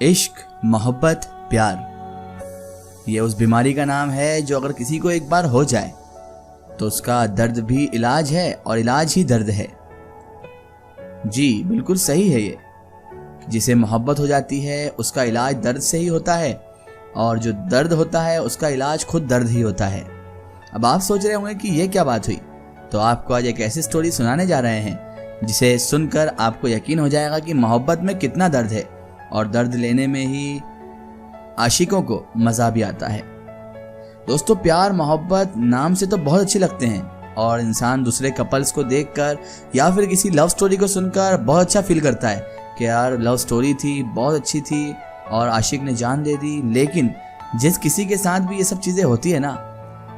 इश्क, मोहब्बत, प्यार, ये उस बीमारी का नाम है जो अगर किसी को एक बार हो जाए तो उसका दर्द भी इलाज है और इलाज ही दर्द है। जी बिल्कुल सही है ये। जिसे मोहब्बत हो जाती है उसका इलाज दर्द से ही होता है और जो दर्द होता है उसका इलाज खुद दर्द ही होता है। अब आप सोच रहे होंगे कि ये क्या बात हुई, तो आपको आज एक ऐसी स्टोरी सुनाने जा रहे हैं जिसे सुनकर आपको यकीन हो जाएगा कि मोहब्बत में कितना दर्द है और दर्द लेने में ही आशिकों को मज़ा भी आता है। दोस्तों, प्यार मोहब्बत नाम से तो बहुत अच्छे लगते हैं और इंसान दूसरे कपल्स को देखकर या फिर किसी लव स्टोरी को सुनकर बहुत अच्छा फील करता है कि यार लव स्टोरी थी, बहुत अच्छी थी और आशिक ने जान दे दी। लेकिन जिस किसी के साथ भी ये सब चीज़ें होती है ना,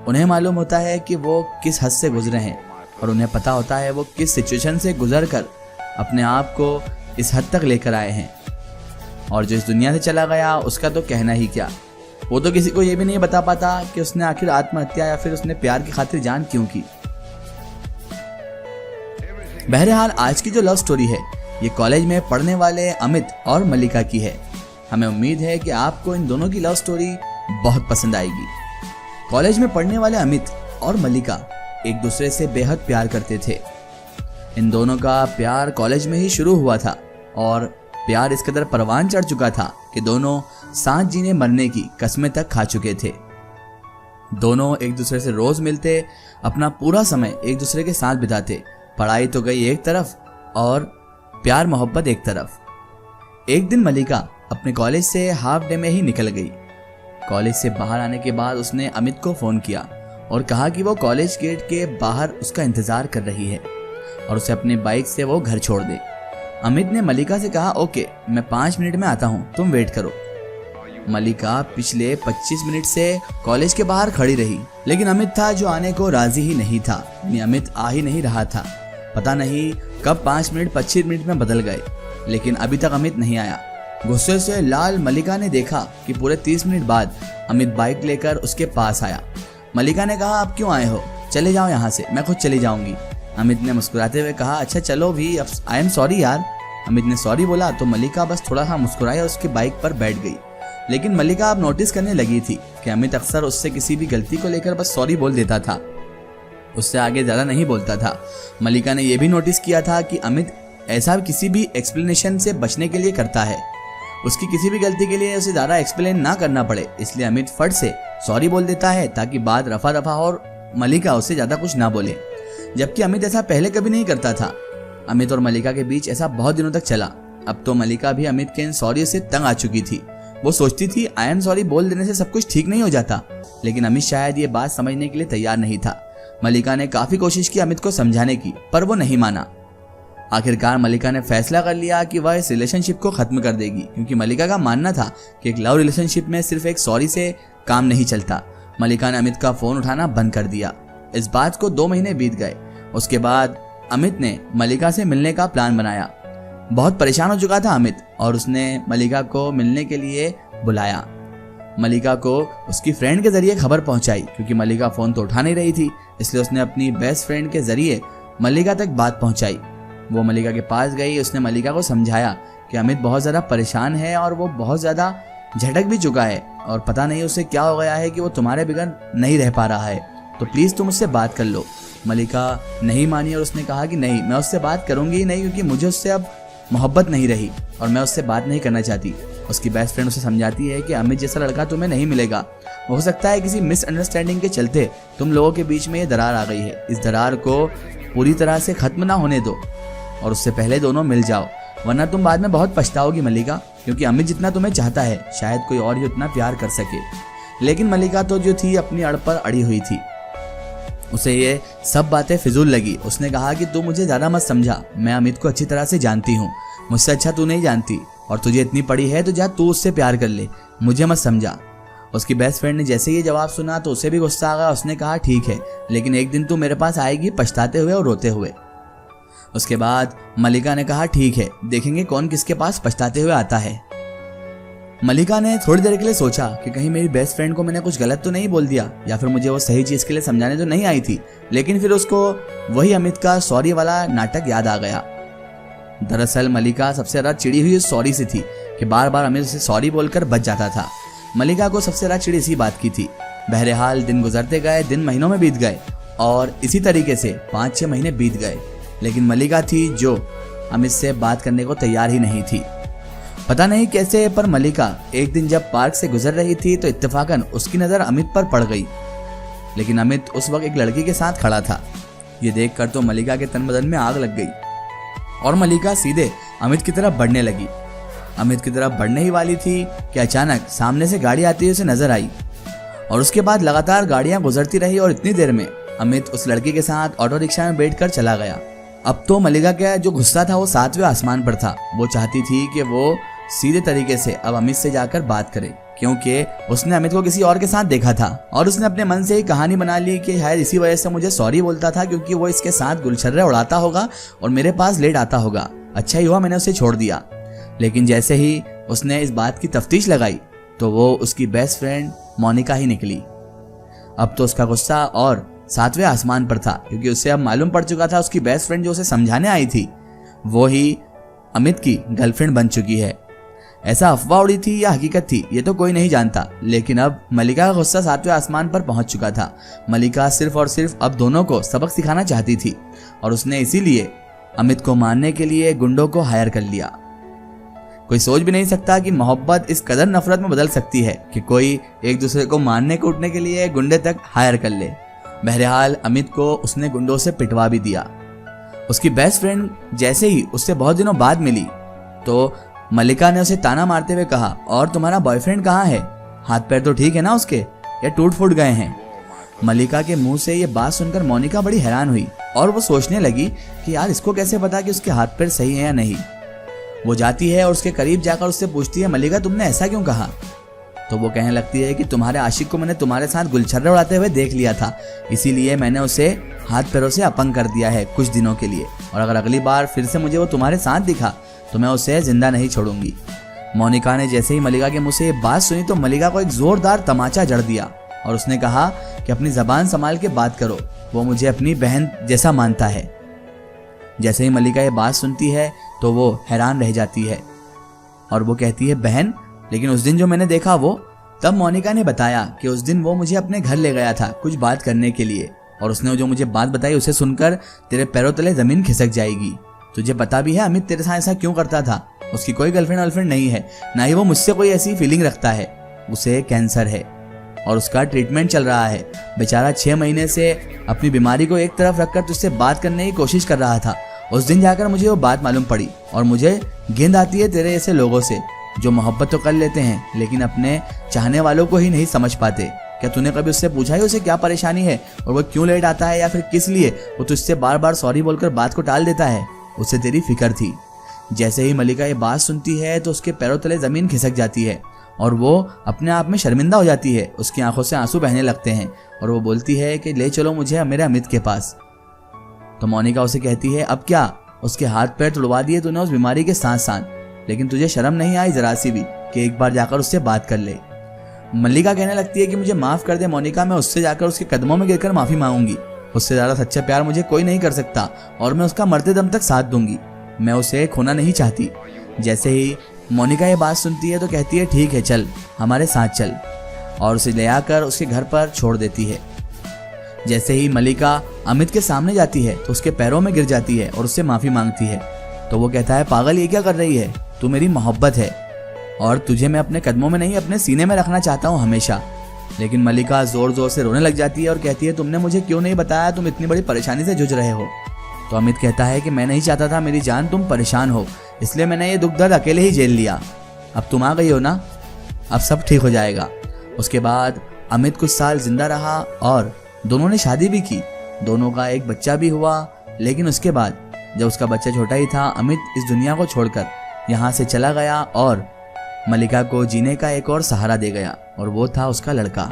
उन्हें मालूम होता है कि वो किस हद से गुजरे हैं और उन्हें पता होता है वो किस सिचुएशन से गुजर कर अपने आप को इस हद तक लेकर आए हैं। और जो इस दुनिया से चला गया उसका तो कहना ही क्या, वो तो किसी को ये भी नहीं बता पाता कि उसने आखिर आत्महत्या या फिर उसने प्यार की खातिर जान क्यों की। बहरहाल आज की जो लव स्टोरी है ये कॉलेज में पढ़ने वाले अमित और मल्लिका की है। हमें उम्मीद है कि आपको इन दोनों की लव स्टोरी बहुत पसंद आएगी। कॉलेज में पढ़ने वाले अमित और मल्लिका एक दूसरे से बेहद प्यार करते थे। इन दोनों का प्यार कॉलेज में ही शुरू हुआ था और प्यार इस कदर परवान चढ़ चुका था कि दोनों साथ जीने मरने की कस्में तक खा चुके थे। दोनों एक दूसरे से रोज मिलते, अपना पूरा समय एक दूसरे के साथ बिताते। पढ़ाई तो गई एक तरफ और प्यार मोहब्बत एक तरफ। एक दिन मल्लिका अपने कॉलेज से हाफ डे में ही निकल गई। कॉलेज से बाहर आने के बाद उसने अमित को फोन किया और कहा कि वो कॉलेज गेट के बाहर उसका इंतजार कर रही है और उसे अपनी बाइक से वो घर छोड़ दे। अमित ने मल्लिका से कहा, ओके मैं 5 मिनट में आता हूँ, तुम वेट करो। मल्लिका पिछले 25 मिनट से कॉलेज के बाहर खड़ी रही, लेकिन अमित था जो आने को राजी ही नहीं था। अमित आ ही नहीं रहा था। पता नहीं कब 5 मिनट 25 मिनट में बदल गए, लेकिन अभी तक अमित नहीं आया। गुस्से से लाल मल्लिका ने देखा कि पूरे 30 मिनट बाद अमित बाइक लेकर उसके पास आया। मल्लिका ने कहा, आप क्यों आए हो, चले जाओ यहाँ से, मैं खुद चली जाऊंगी। अमित ने मुस्कुराते हुए कहा, अच्छा चलो भी, अब आई एम सॉरी यार। अमित ने सॉरी बोला तो मल्लिका बस थोड़ा सा मुस्कुराई और उसकी बाइक पर बैठ गई। लेकिन मल्लिका अब नोटिस करने लगी थी कि अमित अक्सर उससे किसी भी गलती को लेकर बस सॉरी बोल देता था, उससे आगे ज़्यादा नहीं बोलता था। मल्लिका ने यह भी नोटिस किया था कि अमित ऐसा किसी भी एक्सप्लेनेशन से बचने के लिए करता है। उसकी किसी भी गलती के लिए उसे ज़्यादा एक्सप्लेन ना करना पड़े, इसलिए अमित फट से सॉरी बोल देता है ताकि बात रफा दफा और मल्लिका उससे ज़्यादा कुछ ना बोले। जबकि अमित ऐसा पहले कभी नहीं करता था। अमित और मल्लिका के बीच ऐसा बहुत दिनों तक चला। अब तो मल्लिका भी अमित के इन सॉरी से तंग आ चुकी थी। वो सोचती थी आई एम सॉरी बोल देने से सब कुछ ठीक नहीं हो जाता, लेकिन अमित शायद ये बात समझने के लिए तैयार नहीं था। मल्लिका ने काफी कोशिश की अमित को समझाने की, पर वो नहीं माना। आखिरकार मल्लिका ने फैसला कर लिया कि वह इस रिलेशनशिप को खत्म कर देगी, क्योंकि मल्लिका का मानना था कि एक लव रिलेशनशिप में सिर्फ एक सॉरी से काम नहीं चलता। मल्लिका ने अमित का फोन उठाना बंद कर दिया। इस बात को 2 महीने बीत गए। उसके बाद अमित ने मल्लिका से मिलने का प्लान बनाया। बहुत परेशान हो चुका था अमित और उसने मल्लिका को मिलने के लिए बुलाया। मल्लिका को उसकी फ्रेंड के जरिए खबर पहुंचाई, क्योंकि मल्लिका फोन तो उठा नहीं रही थी, इसलिए उसने अपनी बेस्ट फ्रेंड के जरिए मल्लिका तक बात पहुंचाई। वो मल्लिका के पास गई। उसने मल्लिका को समझाया कि अमित बहुत ज़्यादा परेशान है और वो बहुत ज़्यादा झटक भी चुका है और पता नहीं उसे क्या हो गया है कि वो तुम्हारे बगैर नहीं रह पा रहा है, तो प्लीज़ तुम उससे बात कर लो। मल्लिका नहीं मानी और उसने कहा कि नहीं, मैं उससे बात करूंगी ही नहीं, क्योंकि मुझे उससे अब मोहब्बत नहीं रही और मैं उससे बात नहीं करना चाहती। उसकी बेस्ट फ्रेंड उसे समझाती है कि अमित जैसा लड़का तुम्हें नहीं मिलेगा। हो सकता है किसी मिसअंडरस्टैंडिंग के चलते तुम लोगों के बीच में ये दरार आ गई है। इस दरार को पूरी तरह से खत्म ना होने दो और उससे पहले दोनों मिल जाओ, वरना तुम बाद में बहुत पछताओगी मल्लिका, क्योंकि अमित जितना तुम्हें चाहता है शायद कोई और ही उतना प्यार कर सके। लेकिन मल्लिका तो जो थी अपनी अड़ पर अड़ी हुई थी। उसे ये सब बातें फिजूल लगी। उसने कहा कि तू मुझे ज़्यादा मत समझा, मैं अमित को अच्छी तरह से जानती हूँ, मुझसे अच्छा तू नहीं जानती, और तुझे इतनी पड़ी है तो जा तू उससे प्यार कर ले, मुझे मत समझा। उसकी बेस्ट फ्रेंड ने जैसे ये जवाब सुना तो उसे भी गुस्सा आ गया। उसने कहा ठीक है, लेकिन एक दिन तू मेरे पास आएगी पछताते हुए और रोते हुए। उसके बाद मल्लिका ने कहा ठीक है, देखेंगे कौन किसके पास पछताते हुए आता है। मल्लिका ने थोड़ी देर के लिए सोचा कि कहीं मेरी बेस्ट फ्रेंड को मैंने कुछ गलत तो नहीं बोल दिया या फिर मुझे वो सही चीज़ के लिए समझाने तो नहीं आई थी। लेकिन फिर उसको वही अमित का सॉरी वाला नाटक याद आ गया। दरअसल मलिका सबसे ज्यादा चिड़ी हुई उस सॉरी से थी कि बार बार अमित उसे सॉरी बोलकर बच जाता था। मलिका को सबसे ज्यादा चिड़ इसी बात की थी। बहरहाल दिन गुजरते गए, दिन महीनों में बीत गए और इसी तरीके से 5-6 महीने बीत गए, लेकिन मलिका थी जो अमित से बात करने को तैयार ही नहीं थी। पता नहीं कैसे पर मलिका एक दिन जब पार्क से गुजर रही थी तो इत्तेफाकन उसकी नजर अमित पर पड़ गई, लेकिन अमित उस वक्त एक लड़की के साथ खड़ा था। ये देखकर तो मलिका के तन बदन में आग लग गई और मलिका सीधे अमित की तरफ बढ़ने लगी। अमित की तरफ बढ़ने ही वाली थी कि अचानक सामने से गाड़ी आती हुई उसे नजर आई और उसके बाद लगातार गाड़ियां गुजरती रही और इतनी देर में अमित उस लड़की के साथ ऑटो रिक्शा में बैठकर चला गया। अब तो मलिका का जो गुस्सा था वो 7वें आसमान पर था। वो चाहती थी कि वो सीधे तरीके से अब अमित से जाकर बात करे, क्योंकि उसने अमित को किसी और के साथ देखा था और उसने अपने मन से ही कहानी बना ली कि शायद इसी वजह से मुझे सॉरी बोलता था, क्योंकि वो इसके साथ गुलछर्रे उड़ाता होगा और मेरे पास लेट आता होगा। अच्छा ही हुआ मैंने उसे छोड़ दिया। लेकिन जैसे ही उसने इस बात की तफ्तीश लगाई तो वो उसकी बेस्ट फ्रेंड मोनिका ही निकली। अब तो उसका गुस्सा और 7वें आसमान पर था, क्योंकि उसे अब मालूम पड़ चुका था उसकी बेस्ट फ्रेंड जो उसे समझाने आई थी वो ही अमित की गर्लफ्रेंड बन चुकी है। ऐसा अफवाह उड़ी थी या हकीकत थी ये तो कोई नहीं जानता, लेकिन अब मलिका का गुस्सा 7वें आसमान पर पहुंच चुका था। मलिका सिर्फ और सिर्फ अब दोनों को सबक सिखाना चाहती थी और उसने इसीलिए अमित को मारने के लिए गुंडों को हायर कर लिया। कोई सोच भी नहीं सकता कि मोहब्बत इस कदर नफरत में बदल सकती है कि कोई एक दूसरे को मारने कूटने के लिए गुंडे तक हायर कर ले। बहरहाल अमित को उसने गुंडों से पिटवा भी दिया। उसकी बेस्ट फ्रेंड जैसे ही उससे बहुत दिनों बाद मिली तो मलिका ने उसे ताना मारते हुए कहा, और तुम्हारा बॉयफ्रेंड कहाँ है? हाथ पैर तो ठीक है ना उसके, या टूट फूट गए हैं? मलिका के मुंह से ये बात सुनकर मोनिका बड़ी हैरान हुई और वो सोचने लगी कि यार इसको कैसे पता कि उसके हाथ पैर सही है या नहीं। वो जाती है और उसके करीब जाकर उससे पूछती है, मलिका तुमने ऐसा क्यों कहा? तो वो कहने लगती है कि तुम्हारे आशिक को मैंने तुम्हारे साथ गुलछर्रे उड़ाते हुए देख लिया था, इसीलिए मैंने उसे हाथ पैरों से अपंग कर दिया है कुछ दिनों के लिए, और अगर अगली बार फिर से मुझे वो तुम्हारे साथ दिखा तो मैं उसे जिंदा नहीं छोड़ूंगी। मोनिका ने जैसे ही मलिका के मुंह से ये बात सुनी तो मलिका को एक जोरदार तमाचा जड़ दिया और उसने कहा कि अपनी जबान संभाल के बात करो, वो मुझे अपनी बहन जैसा मानता है। जैसे ही मलिका ये बात सुनती है तो वो हैरान रह जाती है और वो कहती है, बहन? लेकिन उस दिन जो मैंने देखा वो? तब मोनिका ने बताया कि उस दिन वो मुझे अपने घर ले गया था कुछ बात करने के लिए, और उसने जो मुझे बात बताई उसे सुनकर तेरे पैरों तले जमीन खिसक जाएगी। तुझे पता भी है अमित तेरे साथ ऐसा क्यों करता था? उसकी कोई गर्लफ्रेंड नहीं है, ना ही वो मुझसे कोई ऐसी फीलिंग रखता है। उसे कैंसर है और उसका ट्रीटमेंट चल रहा है। बेचारा 6 महीने से अपनी बीमारी को एक तरफ रखकर तुझसे बात करने की कोशिश कर रहा था। उस दिन जाकर मुझे वो बात मालूम पड़ी और मुझे गेंद आती है तेरे ऐसे लोगों से जो मोहब्बत तो कर लेते हैं लेकिन अपने चाहने वालों को ही नहीं समझ पाते। क्या तूने कभी उससे पूछा है उसे क्या परेशानी है और वो क्यों लेट आता है, या फिर किस लिए वो तुझसे बार बार सॉरी बोलकर बात को टाल देता है? उसे तेरी फिक्र थी। जैसे ही मलिका ये बात सुनती है तो उसके पैरों तले जमीन खिसक जाती है और वो अपने आप में शर्मिंदा हो जाती है। उसकी आंखों से आंसू बहने लगते हैं और वो बोलती है कि ले चलो मुझे मेरे अमित के पास। तो मोनिका उसे कहती है, अब क्या? उसके हाथ पैर तुड़वा दिए तूने उस बीमारी के साथ साथ, लेकिन तुझे शर्म नहीं आई जरा सी भी कि एक बार जाकर उससे बात कर ले? मलिका कहने लगती है कि मुझे माफ कर दे मोनिका, मैं उससे जाकर उसके कदमों में गिरकर माफी मांगूंगी। उससे ज्यादा सच्चा प्यार मुझे कोई नहीं कर सकता और मैं उसका मरते दम तक साथ दूंगी। मैं उसे खोना नहीं चाहती। जैसे ही मोनिका ये बात सुनती है तो कहती है, ठीक है चल हमारे साथ चल, और उसे ले आकर उसके घर पर छोड़ देती है। जैसे ही मलिका अमित के सामने जाती है तो उसके पैरों में गिर जाती है और उससे माफी मांगती है। तो वो कहता है, पागल ये क्या कर रही है? तू मेरी मोहब्बत है और तुझे मैं अपने कदमों में नहीं अपने सीने में रखना चाहता हूँ हमेशा। लेकिन मलिका जोर जोर से रोने लग जाती है और कहती है, तुमने मुझे क्यों नहीं बताया? तुम इतनी बड़ी परेशानी से जूझ रहे हो। तो अमित कहता है कि मैं नहीं चाहता था मेरी जान तुम परेशान हो, इसलिए मैंने ये दुख दर्द अकेले ही झेल लिया। अब तुम आ गई हो ना, अब सब ठीक हो जाएगा। उसके बाद अमित कुछ साल जिंदा रहा और दोनों ने शादी भी की। दोनों का एक बच्चा भी हुआ। लेकिन उसके बाद जब उसका बच्चा छोटा ही था, अमित इस दुनिया को छोड़कर यहाँ से चला गया और मलिका को जीने का एक और सहारा दे गया, और वो था उसका लड़का।